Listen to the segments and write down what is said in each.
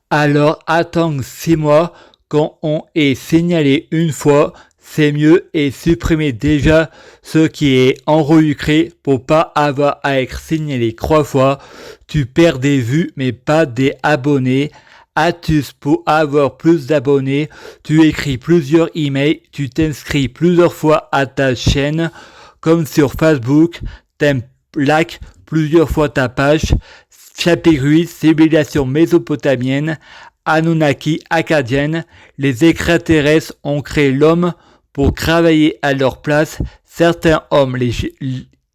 Alors attends 6 mois, quand on est signalé une fois, c'est mieux et supprimer déjà ce qui est enregistré pour pas avoir à être signalé 3 fois. Tu perds des vues mais pas des abonnés. Astuce pour avoir plus d'abonnés, tu écris plusieurs emails, tu t'inscris plusieurs fois à ta chaîne, comme sur Facebook, like plusieurs fois ta page. Chapitre 8, civilisation mésopotamienne, Anunnaki acadienne, les extraterrestres ont créé l'homme pour travailler à leur place. Certains hommes, les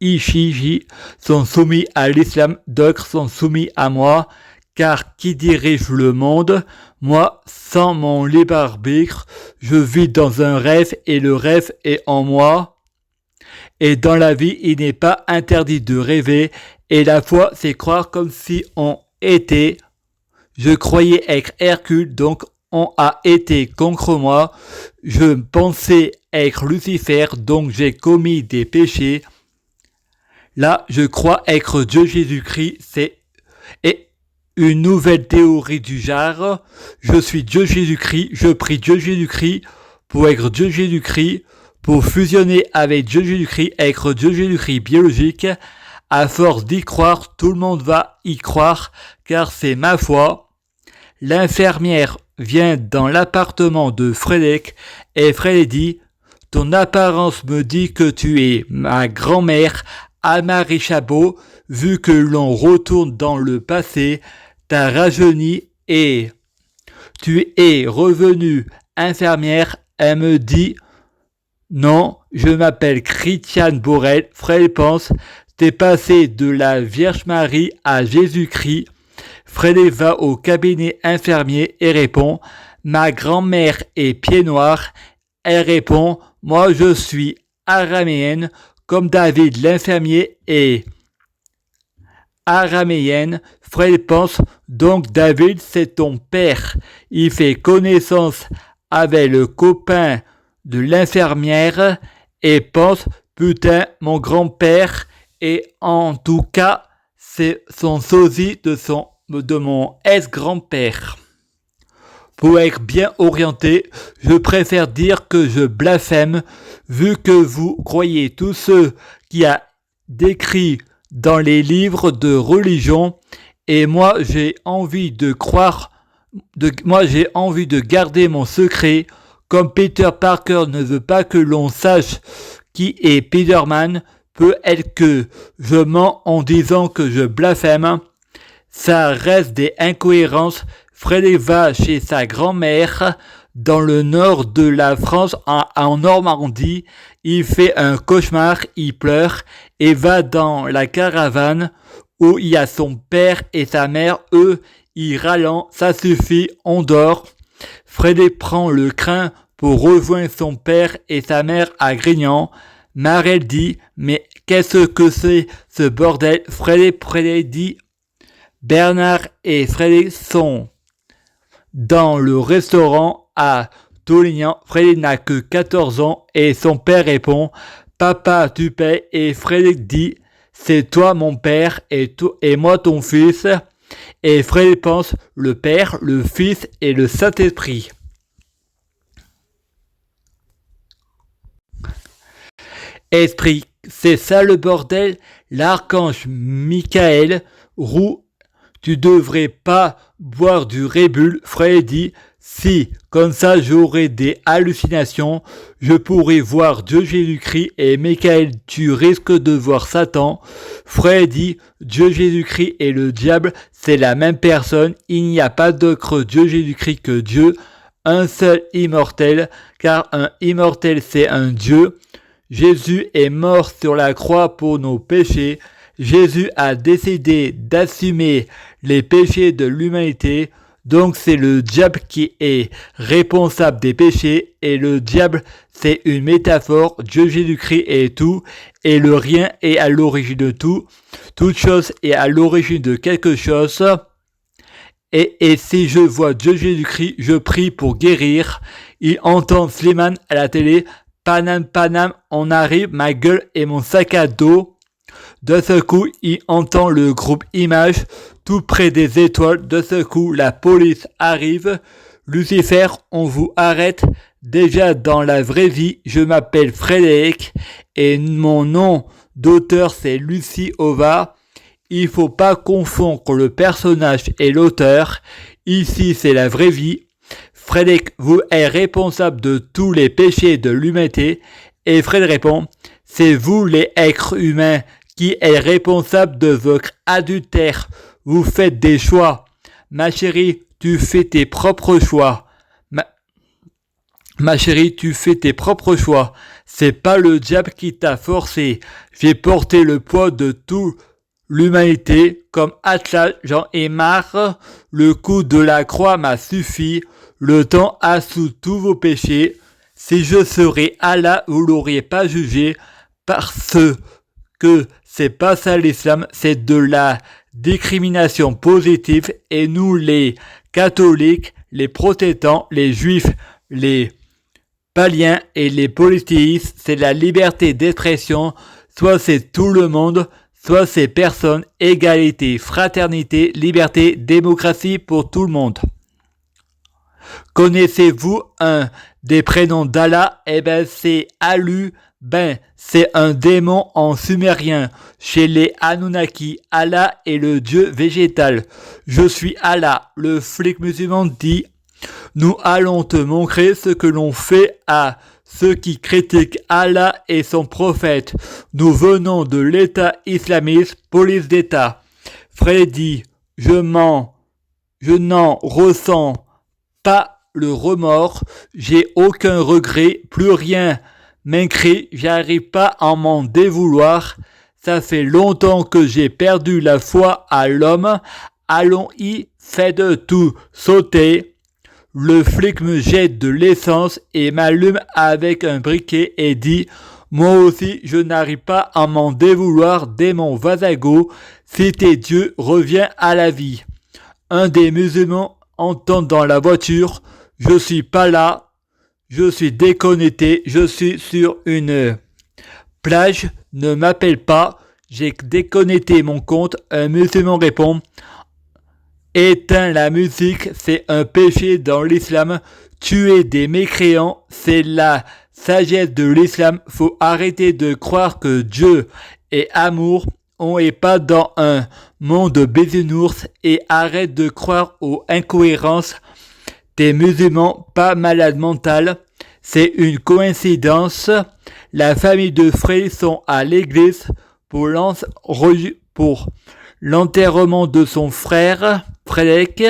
Ishiji, sont soumis à l'islam, d'autres sont soumis à moi, car qui dirige le monde? Moi, sans mon libre arbitre, je vis dans un rêve et le rêve est en moi. Et dans la vie, il n'est pas interdit de rêver, et la foi, c'est croire comme si on était. Je croyais être Hercule, donc on a été contre moi. Je pensais être Lucifer, donc j'ai commis des péchés. Là, je crois être Dieu Jésus-Christ, c'est une nouvelle théorie du genre. Je suis Dieu Jésus-Christ, je prie Dieu Jésus-Christ pour être Dieu Jésus-Christ, pour fusionner avec Dieu Jésus-Christ, être Dieu Jésus-Christ biologique. À force d'y croire, tout le monde va y croire, car c'est ma foi. L'infirmière vient dans l'appartement de Frédéric et Frédéric dit « Ton apparence me dit que tu es ma grand-mère, Anne-Marie Chabot, vu que l'on retourne dans le passé, t'as rajeuni et tu es revenue infirmière. » Elle me dit « Non, je m'appelle Christiane Borel. » Frédéric pense « T'es passé de la Vierge Marie à Jésus-Christ. » Frédéric va au cabinet infirmier et répond « Ma grand-mère est pied noir. » Elle répond « Moi je suis araméenne, comme David l'infirmier est araméenne. » Frédéric pense « Donc David c'est ton père. » Il fait connaissance avec le copain de l'infirmière et pense « Putain, mon grand-père. » Et en tout cas, c'est son sosie de mon ex-grand-père. Pour être bien orienté, je préfère dire que je blasphème, vu que vous croyez tous ceux qui a décrit dans les livres de religion, et moi j'ai envie de garder mon secret, comme Peter Parker ne veut pas que l'on sache qui est Spider-Man. Peut-être que je mens en disant que je blasphème. Ça reste des incohérences. Frédéric va chez sa grand-mère dans le nord de la France, en Normandie. Il fait un cauchemar, il pleure et va dans la caravane où il y a son père et sa mère. Eux, ils râlent, ça suffit, on dort. Frédéric prend le train pour rejoindre son père et sa mère à Grignan. Marelle dit « Mais qu'est-ce que c'est ce bordel ?» Frédéric dit « Bernard et Frédéric sont dans le restaurant à Toulignan. Frédéric n'a que 14 ans et son père répond « Papa, tu payes ?» Et Frédéric dit « C'est toi mon père et moi ton fils. » Et Frédéric pense « Le Père, le Fils et le Saint-Esprit. » Esprit, c'est ça le bordel. L'archange Michael, roux, tu devrais pas boire du Red Bull. Frédéric dit, si, comme ça j'aurais des hallucinations, je pourrais voir Dieu Jésus-Christ. Et Michael, tu risques de voir Satan. Frédéric dit, Dieu Jésus-Christ et le diable, c'est la même personne. Il n'y a pas d'autre Dieu Jésus-Christ que Dieu, un seul immortel, car un immortel c'est un Dieu. Jésus est mort sur la croix pour nos péchés. Jésus a décidé d'assumer les péchés de l'humanité. Donc c'est le diable qui est responsable des péchés. Et le diable, c'est une métaphore. Dieu Jésus-Christ est tout. Et le rien est à l'origine de tout. Toute chose est à l'origine de quelque chose. Et si je vois Dieu Jésus-Christ, je prie pour guérir. Il entend Slimane à la télé. Paname, Paname, on arrive, ma gueule et mon sac à dos. De ce coup, il entend le groupe Image. tout près des étoiles. De ce coup, la police arrive. Lucifer, on vous arrête. Déjà dans la vraie vie, je m'appelle Frédéric et mon nom d'auteur c'est Lucie Ova. Il faut pas confondre le personnage et l'auteur. Ici, c'est la vraie vie. Frédéric vous est responsable de tous les péchés de l'humanité. Et Fred répond, c'est vous les êtres humains qui êtes responsables de votre adultère. Vous faites des choix. Ma chérie, tu fais tes propres choix. Ma chérie, tu fais tes propres choix. C'est pas le diable qui t'a forcé. J'ai porté le poids de toute l'humanité. Comme Atlas, j'en ai marre. Le coup de la croix m'a suffi. Le temps a sous tous vos péchés. Si je serais Allah, vous l'auriez pas jugé. Parce que c'est pas ça l'islam, c'est de la discrimination positive. Et nous, les catholiques, les protestants, les juifs, les païens et les polythéistes, c'est la liberté d'expression. Soit c'est tout le monde, soit c'est personne. Égalité, fraternité, liberté, démocratie pour tout le monde. Connaissez-vous un des prénoms d'Allah? Eh ben c'est Alu. Ben c'est un démon en sumérien. Chez les Anunnaki, Allah est le dieu végétal. Je suis Allah. Le flic musulman dit, nous allons te montrer ce que l'on fait à ceux qui critiquent Allah et son prophète. Nous venons de l'État islamiste, police d'État. Freddy, je n'en ressens pas le remords, j'ai aucun regret, plus rien m'écrit, j'arrive pas à m'en dévouloir. Ça fait longtemps que j'ai perdu la foi à l'homme. Allons-y, faites tout sauter. Le flic me jette de l'essence et m'allume avec un briquet et dit « Moi aussi, je n'arrive pas à m'en dévouloir, démon Vasago. Si t'es Dieu, reviens à la vie. » Un des musulmans entend dans la voiture « Je suis pas là, je suis déconnecté, je suis sur une plage, ne m'appelle pas, j'ai déconnecté mon compte. » Un musulman répond « Éteins la musique, c'est un péché dans l'islam. Tuer des mécréants, c'est la sagesse de l'islam. Faut arrêter de croire que Dieu est amour. On est pas dans un monde de bisounours et arrête de croire aux incohérences des musulmans pas malades mentales. C'est une coïncidence. La famille de Frey sont à l'église pour l'enterrement de son frère, Frédéric.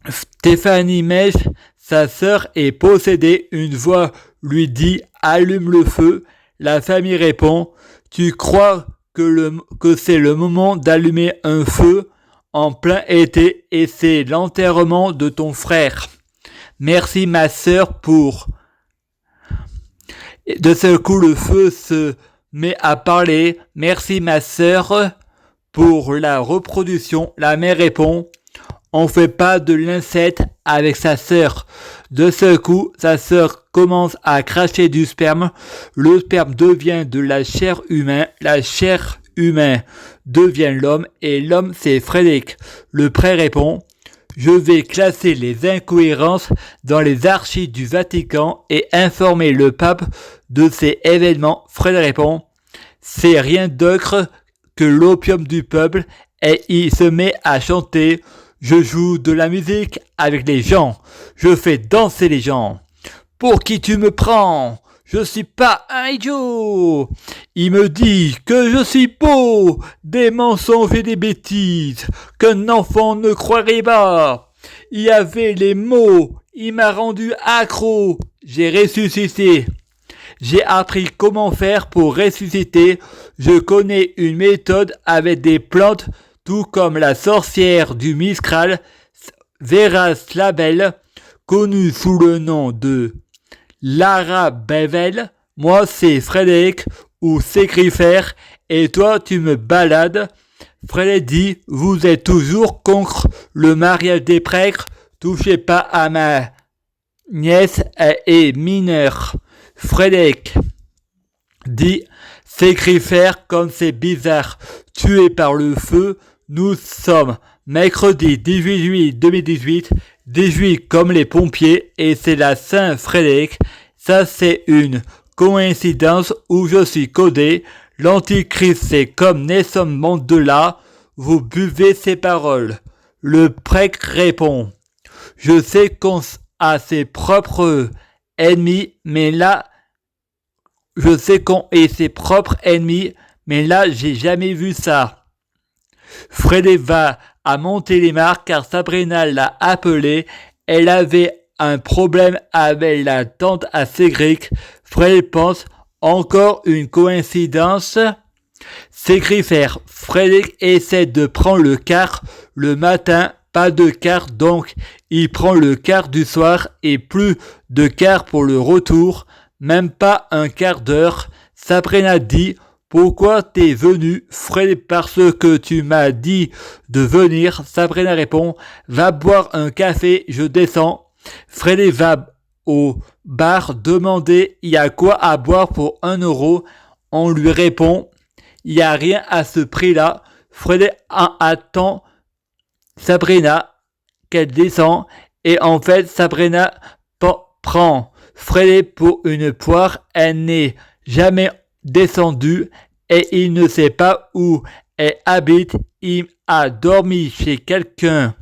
Stéphanie Mèche, sa sœur, est possédée. Une voix lui dit « Allume le feu ». La famille répond « Tu crois que c'est le moment d'allumer un feu en plein été et c'est l'enterrement de ton frère. Merci ma sœur pour... » De ce coup, le feu se met à parler. « Merci ma sœur pour la reproduction. » La mère répond « On fait pas de l'inceste avec sa sœur. » De ce coup, sa sœur commence à cracher du sperme. Le sperme devient de la chair humaine. La chair humaine devient l'homme et l'homme c'est Frédéric. Le prêtre répond « Je vais classer les incohérences dans les archives du Vatican et informer le pape de ces événements. » Frédéric répond « C'est rien d'autre que l'opium du peuple. » Et il se met à chanter « Je joue de la musique avec les gens. Je fais danser les gens. Pour qui tu me prends ? Je suis pas un idiot. Il me dit que je suis beau, des mensonges et des bêtises, qu'un enfant ne croirait pas. Il y avait les mots, il m'a rendu accro. J'ai ressuscité. J'ai appris comment faire pour ressusciter. Je connais une méthode avec des plantes, tout comme la sorcière du Mistral, Vera Slabel, connue sous le nom de Lara Bevel. Moi c'est Frédéric ou Sécrifère et toi tu me balades. Frédéric dit « Vous êtes toujours contre le mariage des prêtres, touchez pas à ma nièce, elle est mineure. » Frédéric dit « S'écrifère comme c'est bizarre. Tué par le feu, nous sommes mercredi 18 juillet 2018, 18 comme les pompiers, et c'est la Saint-Frédéric. Ça c'est une coïncidence où je suis codé. L'antichrist c'est comme Nelson Mandela. Vous buvez ses paroles. Le prêtre répond. Je sais qu'on a ses propres ennemis, mais là, je sais qu'on est ses propres ennemis, mais là, j'ai jamais vu ça. Frédéric va à Montélimar car Sabrina l'a appelé. Elle avait un problème avec la tante à Cédric. Frédéric pense encore une coïncidence. S'écrifère. Frédéric essaie de prendre le car le matin, pas de car donc il prend le car du soir et plus de car pour le retour, même pas un quart d'heure. Sabrina dit pourquoi t'es venu Frédéric parce que tu m'as dit de venir. Sabrina répond va boire un café, je descends. Frédéric va au bar demander il y a quoi à boire pour 1 euro. On lui répond il n'y a rien à ce prix-là. Frédéric attend Sabrina qu'elle descend et en fait Sabrina prend Frédéric pour une poire. Elle n'est jamais descendue et il ne sait pas où elle habite. Il a dormi chez quelqu'un,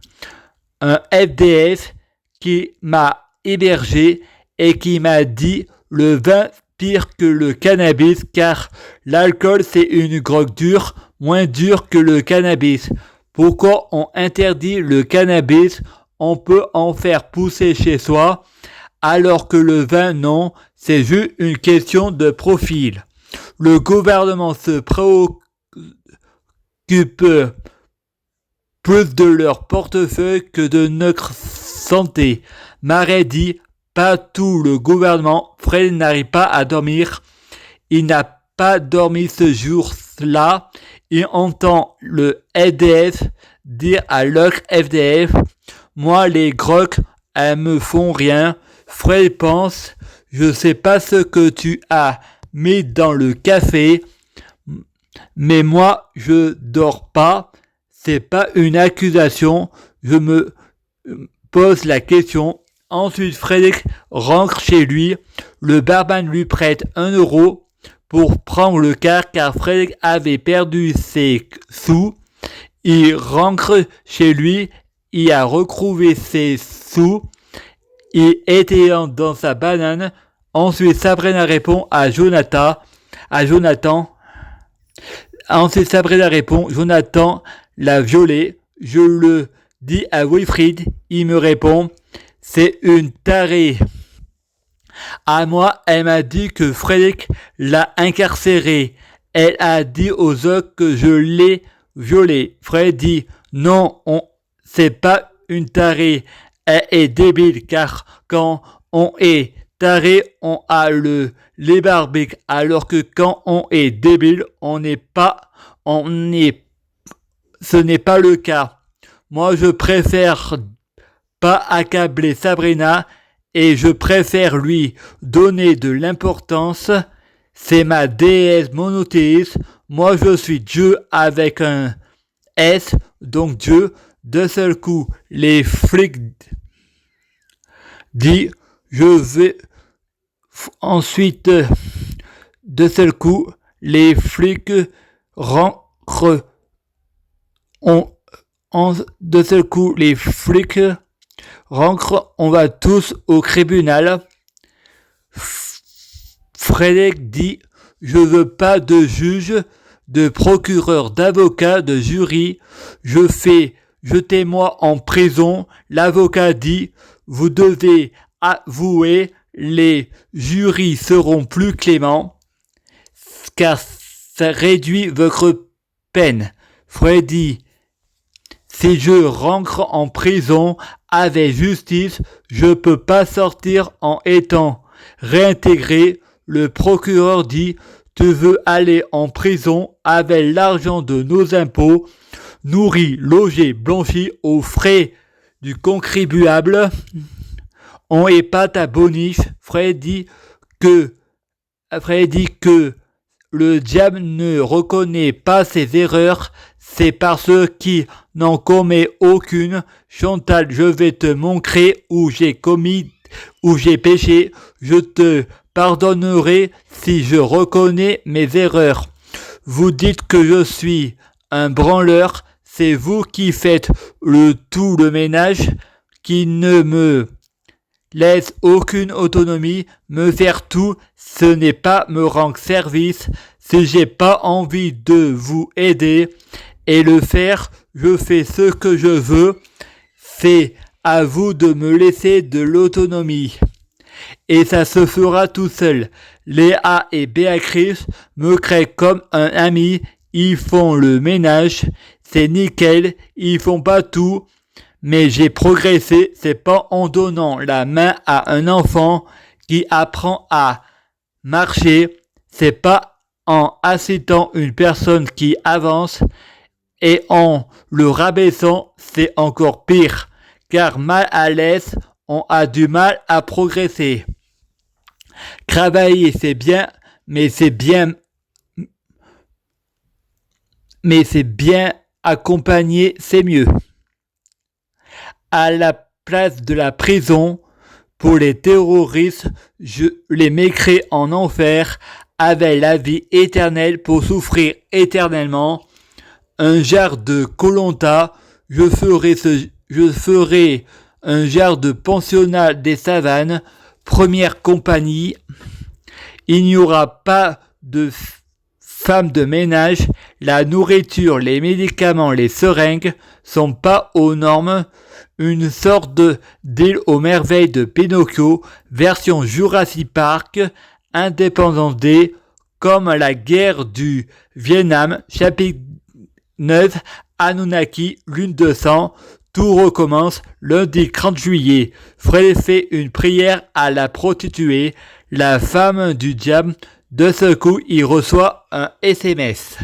un FDF qui m'a hébergé et qui m'a dit le vin pire que le cannabis car l'alcool c'est une drogue dure, moins dure que le cannabis. Pourquoi on interdit le cannabis? On peut en faire pousser chez soi, alors que le vin non, c'est juste une question de profil. Le gouvernement se préoccupe plus de leur portefeuille que de notre santé. Marais dit pas tout le gouvernement. Fred n'arrive pas à dormir. Il n'a pas dormi ce jour-là. Il entend le FDF dire à l'autre FDF moi les grocs, elles me font rien. Fred pense je sais pas ce que tu as mis dans le café, mais moi je dors pas. C'est pas une accusation. Je me pose la question. Ensuite, Frédéric rentre chez lui. Le barman lui prête 1 euro pour prendre le car Frédéric avait perdu ses sous. Il rentre chez lui. Il a retrouvé ses sous. Il était dans sa banane. Ensuite, Sabrina répond à Jonathan. Ensuite, Sabrina répond Jonathan l'a violé. Je le dis à Wilfried. Il me répond c'est une tarée. À moi, elle m'a dit que Frédéric l'a incarcéré. Elle a dit aux autres que je l'ai violé. Frédéric dit non, c'est pas une tarée. Elle est débile car quand on est taré, on a les barbiques. Alors que quand on est débile, ce n'est pas le cas. Moi, je préfère pas accabler Sabrina et je préfère lui donner de l'importance. C'est ma déesse monothéiste. Moi je suis Dieu avec un S, donc Dieu. De seul coup, les flics disent je vais ensuite de seul coup, les flics rentrent de seul coup, les flics rentre, on va tous au tribunal. Frédéric dit je veux pas de juge, de procureur, d'avocat, de jury. Je fais jetez-moi en prison. L'avocat dit vous devez avouer, les jurys seront plus cléments car ça réduit votre peine. Frédéric dit si je rentre en prison avec justice, je peux pas sortir en étant réintégré. Le procureur dit tu veux aller en prison avec l'argent de nos impôts, nourri, logé, blanchi aux frais du contribuable. On est pas ta bonif. Frédéric dit que le diable ne reconnaît pas ses erreurs, c'est parce qu'il n'en commet aucune. Chantal, je vais te montrer où j'ai péché, je te pardonnerai si je reconnais mes erreurs. Vous dites que je suis un branleur, c'est vous qui faites tout le ménage, qui ne me laisse aucune autonomie, me faire tout, ce n'est pas me rendre service. Si j'ai pas envie de vous aider et le faire, je fais ce que je veux. C'est à vous de me laisser de l'autonomie. Et ça se fera tout seul. Léa et Béatrice me créent comme un ami, ils font le ménage, c'est nickel, ils font pas tout. Mais j'ai progressé, c'est pas en donnant la main à un enfant qui apprend à marcher, c'est pas en incitant une personne qui avance, et en le rabaissant, c'est encore pire, car mal à l'aise, on a du mal à progresser. Travailler c'est bien, mais c'est bien accompagné, c'est mieux. À la place de la prison, pour les terroristes, je les mettrai en enfer avec la vie éternelle pour souffrir éternellement. Un genre de Koh-Lanta, je ferai un genre de pensionnat des savanes, première compagnie. Il n'y aura pas de femmes de ménage, la nourriture, les médicaments, les seringues sont pas aux normes. Une sorte d'île aux merveilles de Pinocchio, version Jurassic Park, Indépendance Day, comme la guerre du Vietnam, chapitre 9, Anunnaki, lune de sang, tout recommence lundi 30 juillet. Fred fait une prière à la prostituée, la femme du diable. De ce coup, il reçoit un SMS.